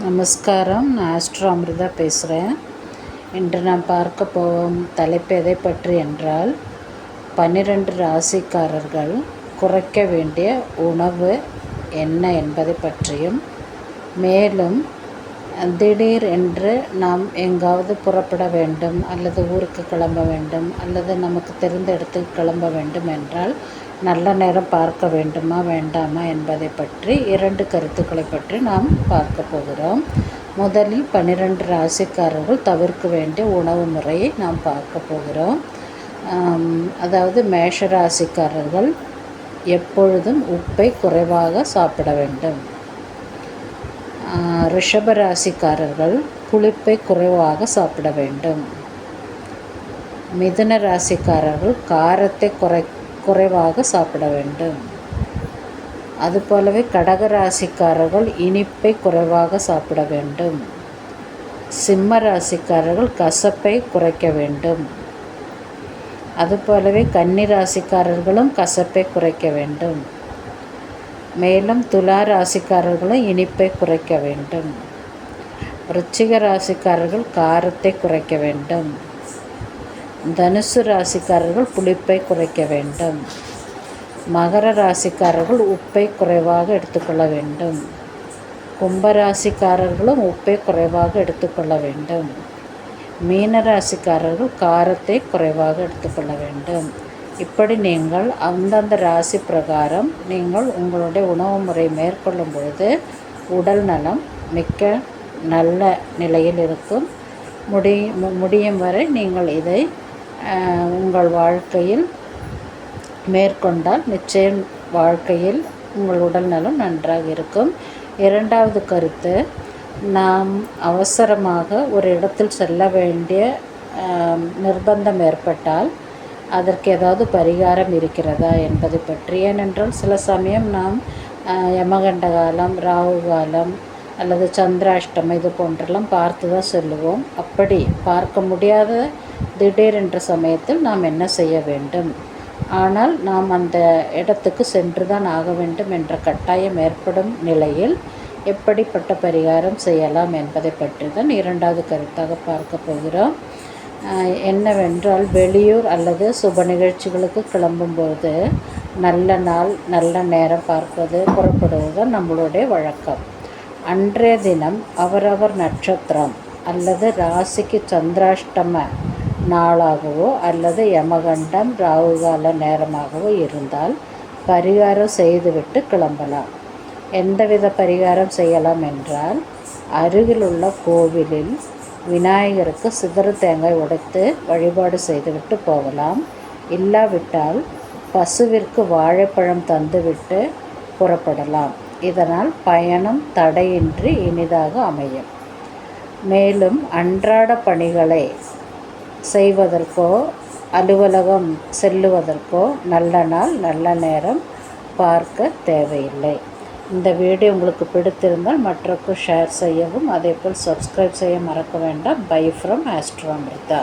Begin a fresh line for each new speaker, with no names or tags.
நமஸ்காரம். நான் ஆஸ்ட்ரோ அமிர்தா பேசுகிறேன். இன்று நாம் பார்க்க போகும் தலைப்பு எதை பற்றி என்றால் 12 ராசிக்காரர்கள் குறைக்க வேண்டிய உணவு என்ன என்பதை பற்றியும், மேலும் திடீர் என்று நாம் எங்காவது புறப்பட வேண்டும் அல்லது ஊருக்கு கிளம்ப வேண்டும் அல்லது நமக்கு தெரிந்த இடத்துக்கு கிளம்ப வேண்டும் என்றால் நல்ல நேரம் பார்க்க வேண்டுமா வேண்டாமா என்பதை பற்றி 2 கருத்துக்களை பற்றி நாம் பார்க்க போகிறோம். முதலில் 12 ராசிக்காரர்கள் தவிர்க்க வேண்டிய உணவு முறையை நாம் பார்க்க போகிறோம். அதாவது மேஷ ராசிக்காரர்கள் எப்பொழுதும் உப்பை குறைவாக சாப்பிட வேண்டும். ரிஷப ராசிக்காரர்கள் புளிப்பை குறைவாக சாப்பிட வேண்டும். மிதுன ராசிக்காரர்கள் காரத்தை குறைவாக சாப்பிட வேண்டும். அதுபோலவே கடக ராசிக்காரர்கள் இனிப்பை குறைவாக சாப்பிட வேண்டும். சிம்ம ராசிக்காரர்கள் கசப்பை குறைக்க வேண்டும். அதுபோலவே கன்னி ராசிக்காரர்களும் கசப்பை குறைக்க வேண்டும். மேலும் துலா ராசிக்காரர்களும் இனிப்பை குறைக்க வேண்டும். விருச்சிக ராசிக்காரர்கள் காரத்தை குறைக்க வேண்டும். தனுசு ராசிக்காரர்கள் புளிப்பை குறைக்க வேண்டும். மகர ராசிக்காரர்கள் உப்பை குறைவாக எடுத்துக்கொள்ள வேண்டும். கும்பராசிக்காரர்களும் உப்பை குறைவாக எடுத்துக்கொள்ள வேண்டும். மீன ராசிக்காரர்கள் காரத்தை குறைவாக எடுத்துக்கொள்ள வேண்டும். இப்படி நீங்கள் அந்தந்த ராசி பிரகாரம் நீங்கள் உங்களுடைய உணவு முறை மேற்கொள்ளும் பொழுது உடல் நலம் மிக்க நல்ல நிலையில் இருக்கும். முடியும் வரை நீங்கள் இதை உங்கள் வாழ்க்கையில் மேற்கொண்டால் நிச்சயம் வாழ்க்கையில் உங்கள் உடல் நலம் நன்றாக இருக்கும். இரண்டாவது கருத்து, நாம் அவசரமாக ஒரு இடத்தில் செல்ல வேண்டிய நிர்பந்தம் ஏற்பட்டால் அதற்கு ஏதாவது பரிகாரம் இருக்கிறதா என்பதை பற்றி. ஏனென்றால் சில சமயம் நாம் யமகண்ட காலம், ராகு காலம் அல்லது சந்திராஷ்டமம் இது போன்றெல்லாம் பார்த்து தான் சொல்லுவோம். அப்படி பார்க்க முடியாத திடீரென்ற சமயத்தில் நாம் என்ன செய்ய வேண்டும், ஆனால் நாம் அந்த இடத்துக்கு சென்று தான் ஆக வேண்டும் என்ற கட்டாயம் ஏற்படும் நிலையில் எப்படிப்பட்ட பரிகாரம் செய்யலாம் என்பதை பற்றி தான் இரண்டாவது கருத்தாக பார்க்க போகிறோம். என்னவென்றால், வெளியூர் அல்லது சுப நிகழ்ச்சிகளுக்கு கிளம்பும்போது நல்ல நாள் நல்ல நேரம் புறப்படுவது தான் நம்மளுடைய வழக்கம். அன்றைய தினம் அவரவர் நட்சத்திரம் அல்லது ராசிக்கு சந்திராஷ்டம நாளாகவோ அல்லது யமகண்டம் ராகுகால நேரமாகவோ இருந்தால் பரிகாரம் செய்துவிட்டு கிளம்பலாம். எந்தவித பரிகாரம் செய்யலாம் என்றால், அருகிலுள்ள கோவிலில் விநாயகருக்கு சிதறு தேங்காய் உடைத்து வழிபாடு செய்துவிட்டு போகலாம். இல்லாவிட்டால் பசுவிற்கு வாழைப்பழம் தந்துவிட்டு புறப்படலாம். இதனால் பயணம் தடையின்றி இனிதாக அமையும். மேலும் அன்றாட பணிகளை செய்வதற்கோ அலுவலகம் செல்லுவதற்கோ நல்ல நாள் நல்ல நேரம் பார்க்க தேவையில்லை. இந்த வீடியோ உங்களுக்கு பிடித்திருந்தால் மற்றவர்களுக்கு ஷேர் செய்யவும், அதேபோல் சப்ஸ்கிரைப் செய்ய மறக்க வேண்டாம். Bye from Astro Amrita.